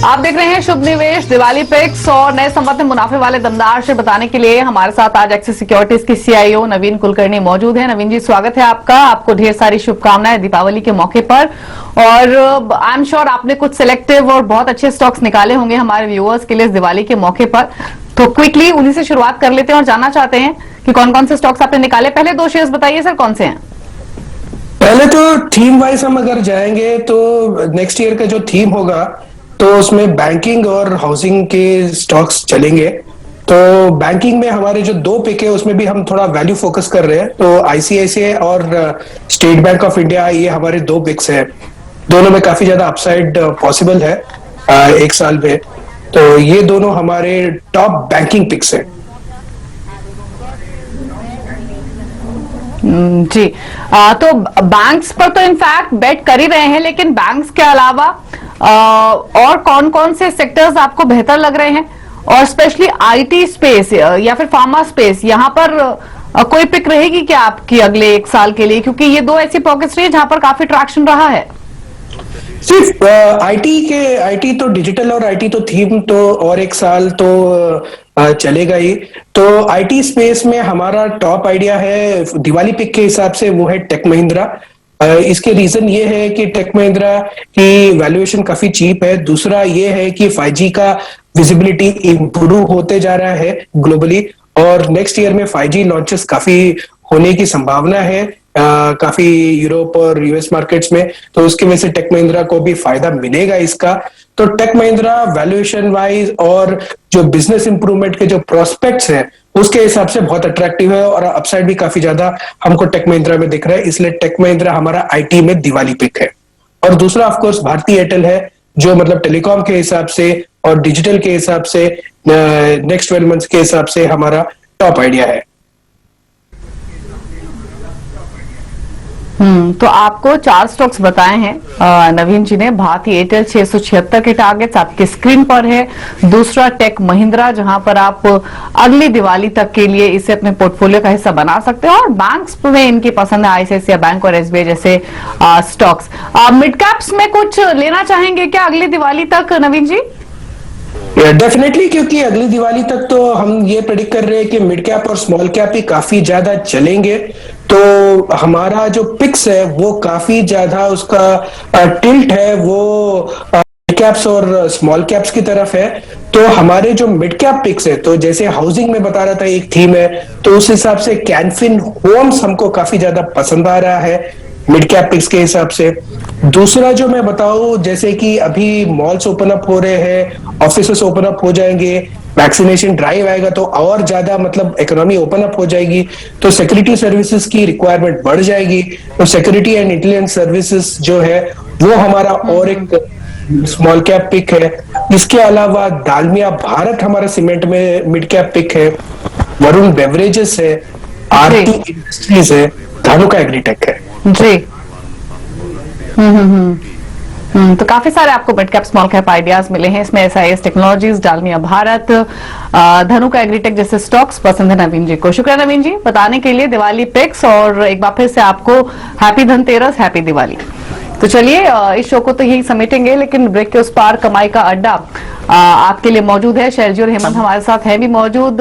आप देख रहे हैं शुभ निवेश दिवाली पिक्स और नए संबंध मुनाफे वाले दमदार से बताने के लिए हमारे साथ आज एक्सिस सिक्योरिटीज की सीआईओ नवीन कुलकर्णी मौजूद है। नवीन जी, स्वागत है आपका। आपको ढेर सारी शुभकामनाएं दीपावली के मौके पर। और आई एम श्योर आपने कुछ सिलेक्टिव और बहुत अच्छे स्टॉक्स निकाले होंगे हमारे व्यूअर्स के लिए दिवाली के मौके पर। तो क्विकली उन्हीं से शुरुआत कर लेते हैं और जानना चाहते हैं कि कौन कौन से स्टॉक्स आपने निकाले। पहले दो शेयर्स बताइए सर, कौन से हैं? पहले तो थीम वाइज हम अगर जाएंगे तो नेक्स्ट ईयर का जो थीम होगा तो उसमें बैंकिंग और हाउसिंग के स्टॉक्स चलेंगे। तो बैंकिंग में हमारे जो दो पिक है उसमें भी हम थोड़ा वैल्यू फोकस कर रहे हैं। तो आईसीआईसीआई और स्टेट बैंक ऑफ इंडिया, ये हमारे दो पिक्स हैं। दोनों में काफी ज्यादा अपसाइड पॉसिबल है एक साल में। तो ये दोनों हमारे टॉप बैंकिंग पिक्स हैं। जी, तो बैंक्स पर तो इनफैक्ट बेट कर ही रहे हैं, लेकिन बैंक्स के अलावा और कौन कौन से सेक्टर्स आपको बेहतर लग रहे हैं? और स्पेशली आईटी स्पेस या फिर फार्मा स्पेस, यहाँ पर कोई पिक रहेगी क्या आपकी अगले एक साल के लिए? क्योंकि ये दो ऐसी पॉकेट्स रही है जहां पर काफी ट्रैक्शन रहा है। सिर्फ आईटी तो डिजिटल और आईटी तो थीम तो और एक साल तो चलेगा ही। तो आईटी स्पेस में हमारा टॉप आइडिया है दिवाली पिक के हिसाब से, वो है टेक महिंद्रा। इसके रीजन ये है कि टेक महिंद्रा की वैल्यूएशन काफी चीप है। दूसरा ये है कि 5G का विजिबिलिटी इंप्रूव होते जा रहा है ग्लोबली, और नेक्स्ट ईयर में 5G लॉन्चेस काफी होने की संभावना है काफी यूरोप और यूएस मार्केट्स में। तो उसकी वजह से टेक महिंद्रा को भी फायदा मिलेगा इसका। तो टेक महिंद्रा वैल्यूएशन वाइज और जो बिजनेस इंप्रूवमेंट के जो प्रोस्पेक्ट्स हैं उसके हिसाब से बहुत अट्रैक्टिव है, और अपसाइड भी काफी ज्यादा हमको टेक महिंद्रा में दिख रहा है। इसलिए टेक महिंद्रा हमारा आईटी में दिवाली पिक है। और दूसरा ऑफ कोर्स भारती एयरटेल है, जो मतलब टेलीकॉम के हिसाब से और डिजिटल के हिसाब से नेक्स्ट 12 मंथ्स के हिसाब से हमारा टॉप आइडिया है। तो आपको 4 स्टॉक्स बताए हैं नवीन जी ने। भारती एयरटेल 676 के टारगेट्स आपके स्क्रीन पर है। दूसरा टेक महिंद्रा, जहां पर आप अगली दिवाली तक के लिए इसे अपने पोर्टफोलियो का हिस्सा बना सकते हो। और बैंक्स में इनकी पसंद है आईसीआईसीआई बैंक और एसबीआई जैसे स्टॉक्स। मिड कैप्स में कुछ लेना चाहेंगे क्या अगली दिवाली तक नवीन जी? डेफिनेटली, क्योंकि अगली दिवाली तक तो हम ये प्रेडिक्ट कर रहे हैं कि मिड कैप और स्मॉल कैप ही काफी ज्यादा चलेंगे। तो हमारा जो पिक्स है वो काफी ज्यादा उसका टिल्ट है वो मिड कैप्स और स्मॉल कैप्स की तरफ है। तो हमारे जो मिड कैप पिक्स है, तो जैसे हाउसिंग में बता रहा था एक थीम है, तो उस हिसाब से कैनफिन होम्स हमको काफी ज्यादा पसंद आ रहा है मिड कैप पिक्स के हिसाब से। दूसरा जो मैं बताऊं, जैसे कि अभी मॉल्स ओपन अप हो रहे हैं, ऑफिसेस ओपन अप हो जाएंगे, वैक्सीनेशन ड्राइव आएगा तो और ज्यादा मतलब इकोनॉमी ओपन अप हो जाएगी, तो सिक्योरिटी सर्विसेज की रिक्वायरमेंट बढ़ जाएगी। तो सिक्योरिटी एंड इंटेलिजेंस सर्विसेज जो है वो हमारा और एक स्मॉल कैप पिक है। इसके अलावा दालमिया भारत हमारा सीमेंट में मिड कैप पिक है। वरुण बेवरेजेस है, आरती इंडस्ट्रीज है, धानुका एग्रीटेक है। जी। तो काफी सारे आपको mid cap small cap ideas मिले हैं इसमें। एसआईएस टेक्नोलॉजीज, डालमिया भारत, धनुका एग्रीटेक जैसे स्टॉक्स पसंद है नवीन जी को। शुक्रिया नवीन जी बताने के लिए दिवाली पिक्स। और एक बार फिर से आपको हैप्पी धनतेरस, हैप्पी दिवाली। तो चलिए इस शो को तो यही समेटेंगे, लेकिन ब्रेक के उस पार कमाई का अड्डा आपके लिए मौजूद है। शैलजी और हेमंत हमारे साथ है भी मौजूद।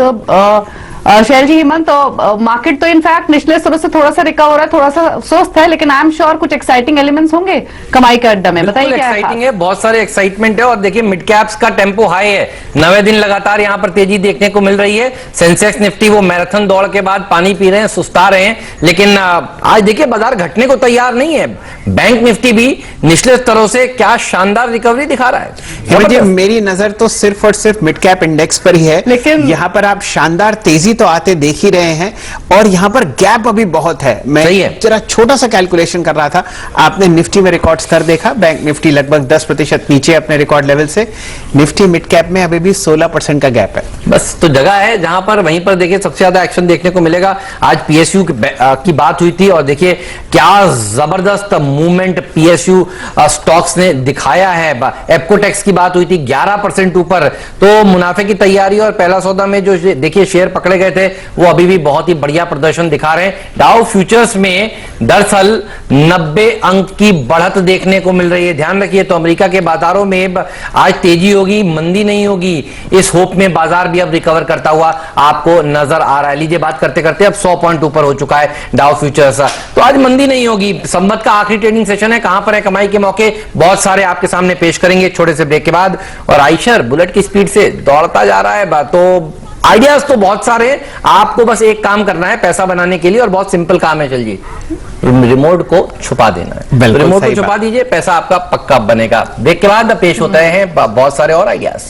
शैल जी, हेमंत, तो मार्केट तो इनफैक्ट निचले स्तरों से थोड़ा सा रिकवर हो रहा है, थोड़ा सा सुस्त है, लेकिन आई एम श्योर कुछ एक्साइटिंग एलिमेंट्स होंगे कमाई के अड्डा में। बताइए क्या एक्साइटिंग है? बहुत सारे एक्साइटमेंट है। और देखिए मिड कैप्स का टेम्पो हाई है, 9वें दिन लगातार यहां पर तेजी देखने को मिल रही है। सेंसेक्स निफ्टी वो मैराथन दौड़ के बाद पानी पी रहे हैं, सुस्ता रहे हैं, लेकिन आज देखिए बाजार घटने को तैयार नहीं है। बैंक निफ्टी भी निचले स्तरों से क्या शानदार रिकवरी दिखा रहा है। मेरी नजर तो सिर्फ और सिर्फ मिड कैप इंडेक्स पर ही है, लेकिन यहां पर आप शानदार तेजी तो आते देख ही रहे हैं, और यहां पर गैप अभी बहुत है। मैं जरा छोटा सा कैलकुलेशन कर रहा था, आपने निफ्टी में रिकॉर्ड स्तर देखा, बैंक निफ्टी लगभग 10% नीचे अपने रिकॉर्ड लेवल से, निफ्टी मिड कैप में अभी भी 16% का गैप है। बस तो जगह है जहां पर, वहीं पर देखिए सबसे ज्यादा एक्शन देखने को मिलेगा। आज पीएसयू की बात हुई थी, और देखिए क्या जबरदस्त मूवमेंट पीएसयू स्टॉक्स ने दिखाया है। एप्कोटेक्स की बात हुई थी 11% ऊपर, तो मुनाफे की तैयारी और पहला सौदा में जो देखिए शेयर पकड़े गए गए थे वो अभी भी बहुत ही बढ़िया प्रदर्शन दिखा रहे हैं। डाउ फ्यूचर्स में दरअसल 90 अंक की बढ़त देखने को मिल रही है। ध्यान रखिए, तो अमेरिका के बाजारों में आज तेजी होगी, मंदी नहीं होगी, इस होप में बाजार भी अब रिकवर करता हुआ आपको नजर आ रहा है। लीजिए, बात करते करते अब 100 पॉइंट ऊपर हो चुका है डाउ फ्यूचर्स। तो आज मंदी नहीं होगी। संवत का आखिरी ट्रेडिंग सेशन है, कहां पर है कमाई के मौके, बहुत सारे आपके सामने पेश करेंगे छोटे से ब्रेक के बाद। और आइशर बुलेट की स्पीड से दौड़ता जा रहा है, तो आइडियाज तो बहुत सारे हैं, आपको बस एक काम करना है पैसा बनाने के लिए, और बहुत सिंपल काम है। चलिए, रिमोट को छुपा देना है, रिमोट को छुपा दीजिए, पैसा आपका पक्का बनेगा। ब्रेक के बाद पेश होते हैं बहुत सारे और आइडियाज।